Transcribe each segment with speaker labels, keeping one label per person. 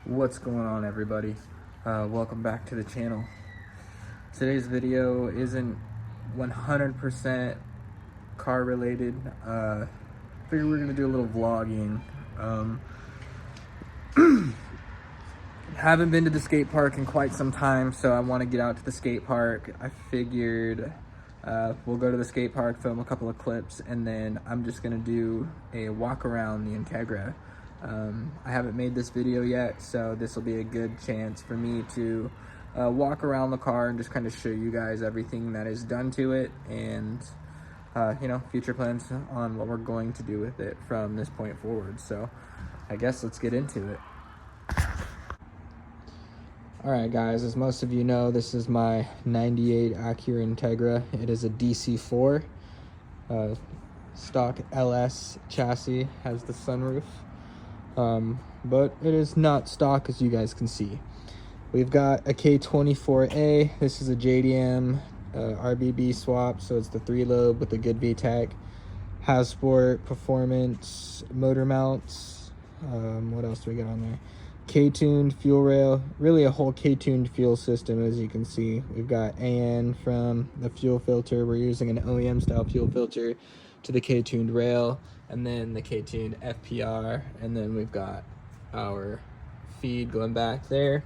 Speaker 1: What's going on, everybody? Welcome back to the channel. Today's video isn't 100% car related. Figure we're gonna do a little vlogging. Haven't been to the skate park in quite some time, so I want to get out to the skate park. I figured we'll go to the skate park, film a couple of clips, and then I'm just gonna do a walk around the Integra. I haven't made this video yet, so this will be a good chance for me to walk around the car and just kind of show you guys everything that is done to it, and future plans on what we're going to do with it from this point forward. So I guess let's get into it. Alright guys, as most of you know, this is my 98 Acura Integra. It is a DC4 stock LS chassis, has the sunroof, but it is not stock, as you guys can see. We've got a K24A. This is a JDM RBB swap, so it's the 3-lobe with a good VTEC. Has sport, performance, motor mounts. What else do we got on there? K-tuned fuel rail, really a whole K-tuned fuel system. As you can see, we've got AN from the fuel filter. We're using an OEM style fuel filter to the K-tuned rail, and then the K-tuned FPR, and then we've got our feed going back there.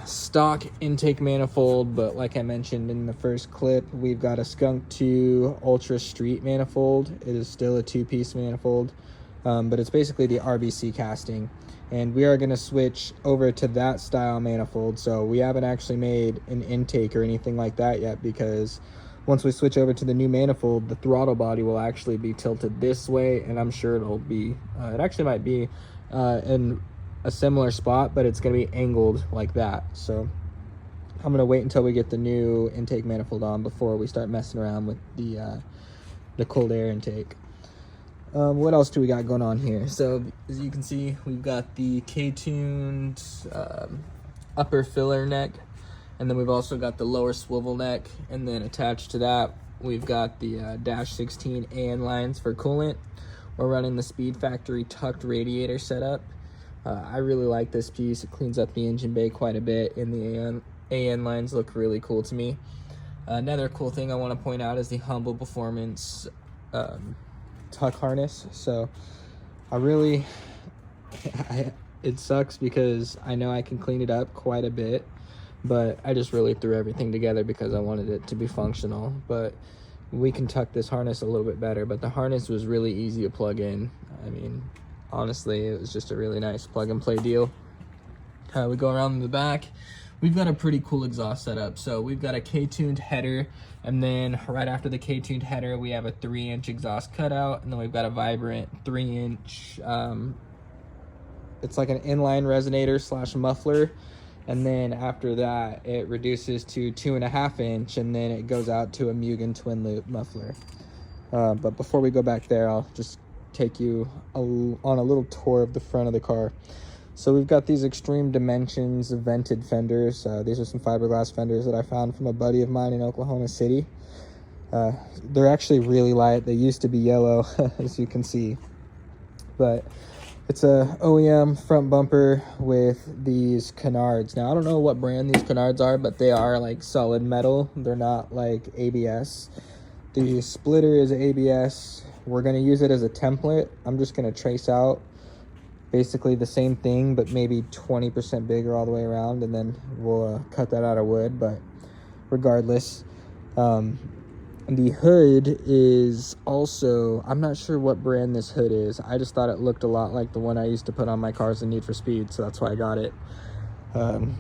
Speaker 1: Stock intake manifold, but like I mentioned in the first clip, we've got a Skunk 2 Ultra Street manifold. It is still a 2-piece manifold, but it's basically the RBC casting. And we are going to switch over to that style manifold. So we haven't actually made an intake or anything like that yet, because once we switch over to the new manifold, the throttle body will actually be tilted this way, and I'm sure it'll be, it actually might be in a similar spot, but it's going to be angled like that. So I'm going to wait until we get the new intake manifold on before we start messing around with the cold air intake. What else do we got going on here? So as you can see, we've got the K-tuned upper filler neck, and then we've also got the lower swivel neck, and then attached to that we've got the dash 16 AN lines for coolant. We're running the Speed Factory tucked radiator setup. I really like this piece. It cleans up the engine bay quite a bit, and the AN lines look really cool to me. Another cool thing I want to point out is the Humble Performance tuck harness. So it sucks because I know I can clean it up quite a bit, but I just really threw everything together because I wanted it to be functional. But we can tuck this harness a little bit better, but the harness was really easy to plug in. I mean, honestly, it was just a really nice plug and play deal. We go around in the back. We've got a pretty cool exhaust setup. So we've got a K-tuned header, and then right after the K-tuned header, we have a 3-inch exhaust cutout, and then we've got a vibrant 3-inch, it's like an inline resonator slash muffler, and then after that, it reduces to 2.5-inch, and then it goes out to a Mugen twin loop muffler. But before we go back there, I'll just take you on a little tour of the front of the car. So we've got these Extreme Dimensions vented fenders. These are some fiberglass fenders that I found from a buddy of mine in Oklahoma City. They're actually really light. They used to be yellow, as you can see. But it's a OEM front bumper with these canards. Now, I don't know what brand these canards are, but they are like solid metal. They're not like ABS. The splitter is ABS. We're going to use it as a template. I'm just going to trace out basically the same thing, but maybe 20% bigger all the way around, and then we'll cut that out of wood. But regardless, the hood is also, I'm not sure what brand this hood is. I just thought it looked a lot like the one I used to put on my cars in Need for Speed, so that's why I got it.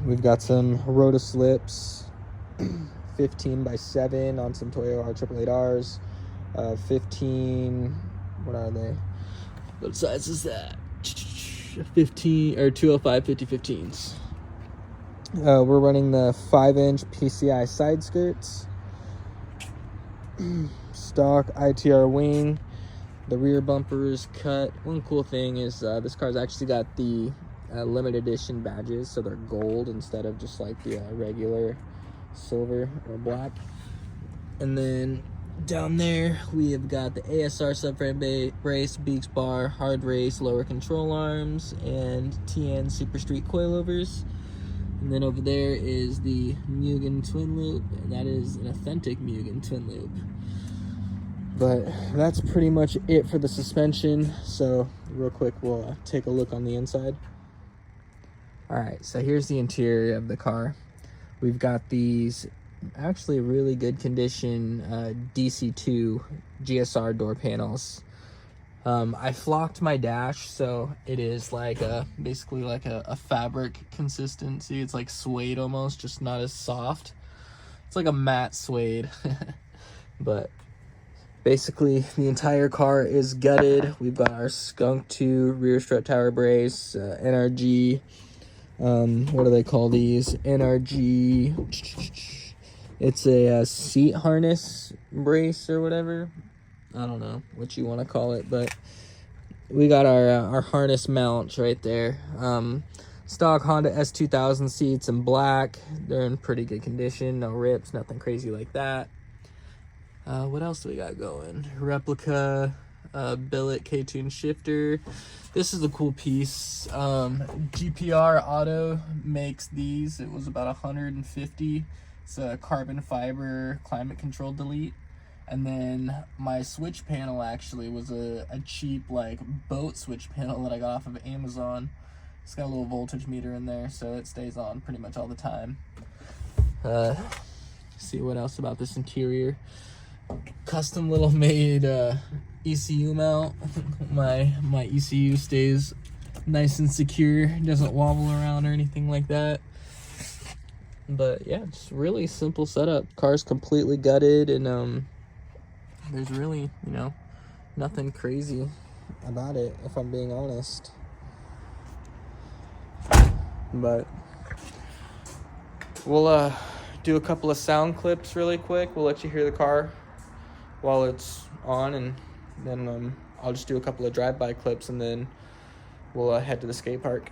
Speaker 1: We've got some roto-slips, 15x7 on some Toyo R888Rs, 15, what are they? What size is that? 15 or 205 50/15s. We're running the 5-inch PCI side skirts, stock ITR wing. The rear bumper is cut. One cool thing is this car's actually got the limited edition badges, so they're gold instead of just like the regular silver or black. And then Down there, we have got the ASR subframe brace, Beaks bar, hard race, lower control arms, and TN Super Street coilovers. And then over there is the Mugen twin loop, and that is an authentic Mugen twin loop. But that's pretty much it for the suspension. So real quick, we'll take a look on the inside. All right, so here's the interior of the car. We've got these actually really good condition DC2 GSR door panels. I flocked my dash, so it is like basically like a fabric consistency. It's like suede almost, just not as soft. It's like a matte suede. But basically the entire car is gutted. We've got our Skunk 2 rear strut tower brace, NRG, what do they call these? NRG, it's a seat harness brace or whatever. I don't know what you want to call it, but we got our harness mounts right there. Stock Honda S2000 seats in black. They're in pretty good condition, no rips, nothing crazy like that. What else do we got going? Replica billet K-tune shifter. This is a cool piece. GPR Auto makes these. It was about 150. It's a carbon fiber climate control delete. And then my switch panel actually was a cheap like boat switch panel that I got off of Amazon. It's got a little voltage meter in there, so it stays on pretty much all the time. See what else about this interior. Custom little made ECU mount. My ECU stays nice and secure, doesn't wobble around or anything like that. But yeah, it's really simple setup. Car's completely gutted, and there's really, you know, nothing crazy about it, if I'm being honest. But we'll do a couple of sound clips really quick. We'll let you hear the car while it's on, and then I'll just do a couple of drive-by clips, and then we'll head to the skate park.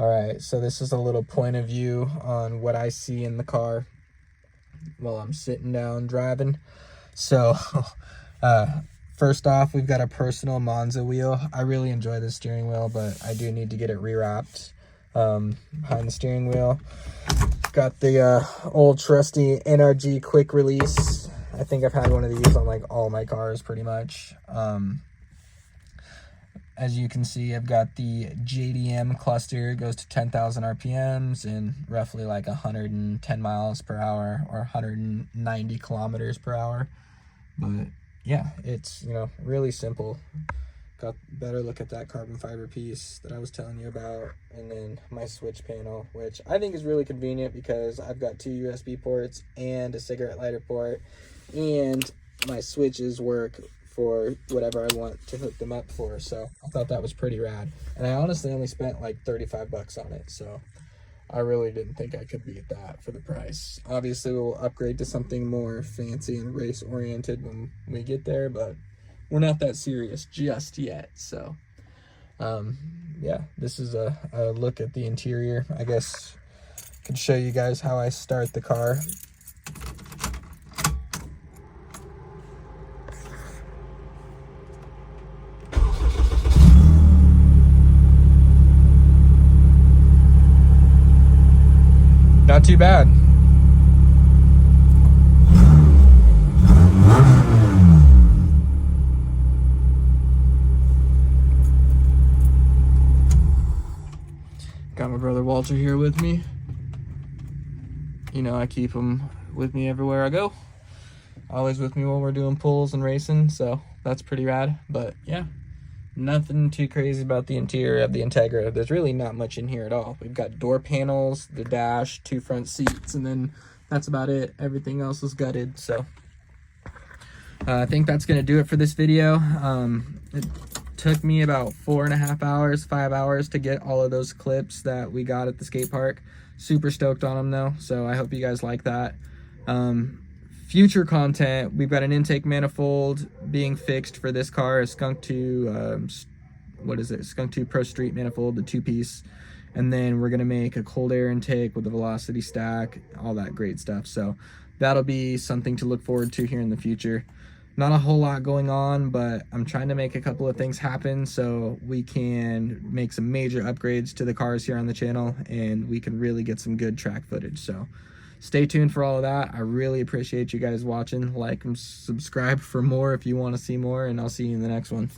Speaker 1: All right, so this is a little point of view on what I see in the car while I'm sitting down driving. So first off, we've got a personal Monza wheel. I really enjoy this steering wheel, but I do need to get it rewrapped behind the steering wheel. Got the old trusty NRG quick release. I think I've had one of these on like all my cars pretty much. As you can see, I've got the JDM cluster. It goes to 10,000 RPMs and roughly like 110 miles per hour or 190 kilometers per hour. But yeah, it's, you know, really simple. Got better look at that carbon fiber piece that I was telling you about. And then my switch panel, which I think is really convenient because I've got 2 USB ports and a cigarette lighter port. And my switches work for whatever I want to hook them up for. So I thought that was pretty rad. And I honestly only spent like 35 bucks on it. So I really didn't think I could beat that for the price. Obviously we'll upgrade to something more fancy and race oriented when we get there, but we're not that serious just yet. So yeah, this is a look at the interior. I guess I could show you guys how I start the car. Not too bad. Got my brother Walter here with me. You know, I keep him with me everywhere I go. Always with me when we're doing pulls and racing, so that's pretty rad. But yeah, nothing too crazy about the interior of the Integra. There's really not much in here at all. We've got door panels, the dash, 2 front seats, and then that's about it. Everything else is gutted. So I think that's gonna do it for this video. It took me about 4.5 hours, 5 hours to get all of those clips that we got at the skate park. Super stoked on them though, so I hope you guys like that. Future content, we've got an intake manifold being fixed for this car, a Skunk 2, Skunk 2 Pro Street manifold, the 2-piece. And then we're gonna make a cold air intake with the velocity stack, all that great stuff. So that'll be something to look forward to here in the future. Not a whole lot going on, but I'm trying to make a couple of things happen so we can make some major upgrades to the cars here on the channel and we can really get some good track footage. So stay tuned for all of that. I really appreciate you guys watching. Like and subscribe for more if you want to see more, and I'll see you in the next one.